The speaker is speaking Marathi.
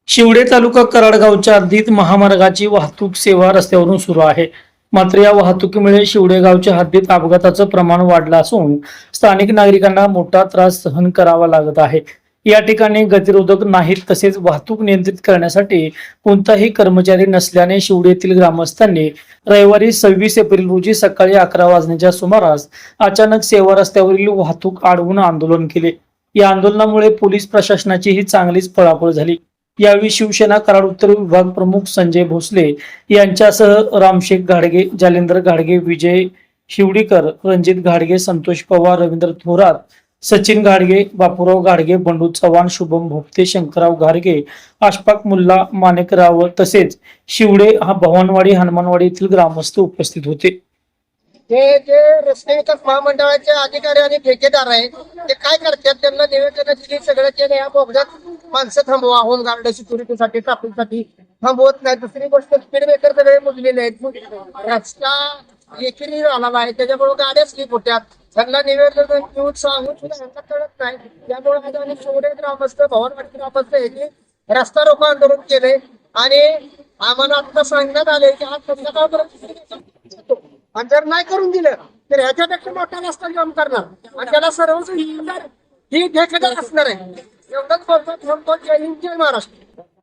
शिवडे तालुका कराडगावच्या हद्दीत महामार्गाची वाहतूक सेवा रस्त्यावरून सुरू आहे. मात्र या वाहतुकीमुळे शिवडे गावच्या हद्दीत अपघाताचं प्रमाण वाढलं असून स्थानिक नागरिकांना मोठा त्रास सहन करावा लागत आहे. या ठिकाणी गतिरोधक नाहीत, तसेच वाहतूक नियंत्रित करण्यासाठी कोणताही कर्मचारी नसल्याने शिवडे येथील ग्रामस्थांनी रविवारी 26 एप्रिल रोजी सकाळी 11 वाजण्याच्या सुमारास अचानक सेवा रस्त्यावरील वाहतूक अडवून आंदोलन केले. या आंदोलनामुळे पोलीस प्रशासनाचीही चांगलीच पळापळ झाली. यावेळी शिवसेना कराड उत्तर विभाग प्रमुख संजय भोसले यांच्यासह रामशेख घाडगे, जालेंद्र घाडगे, विजय शिवडीकर, रणजित घाडगे, संतोष पवार, रवींद्र थोरात, सचिन घाडगे, बापूराव घाडगे, बंडू चव्हाण, शुभम भोपते, शंकरराव घाडगे, अशफाक मुल्ला, माणिकराव तसेच शिवडे भवानवाडी, हनुमानवाडी येथील ग्रामस्थ उपस्थित होते. ते जे रस्ते विकास महामंडळाचे अधिकारी आणि ठेकेदार आहेत ते काय करतात, त्यांना निवेदन दिली सगळं केलं, या बोगद्यात माणसं थांबवा, होम गार्ड सिक्युरिटीसाठी, ट्रॅफिकसाठी थांबवत नाही. दुसरी गोष्ट, स्पीड ब्रेकर सगळे मुजलेले आहेत, रस्ता एकेरी झालेला आहे, त्याच्यामुळे गाड्या स्लिप होत्यात. त्यांना निवेदन देऊन सांगून सुद्धा यांना कळत नाही. त्यामुळे आज आम्ही शिवडे ग्रामस्थ, भवानवाडी ग्रामस्थ यांनी रस्ता रोको आंदोलन केले आणि आम्हाला आता सांगण्यात आले की आज संध्याकाळपर्यंत आणि जर नाही करून दिलं तर ह्याच्यापेक्षा मोठा रस्ता काम करणार आणि त्याला सर्वच ही ठेकेदार असणार आहे. एवढंच बोलतो. जय हिंद, जय महाराष्ट्र.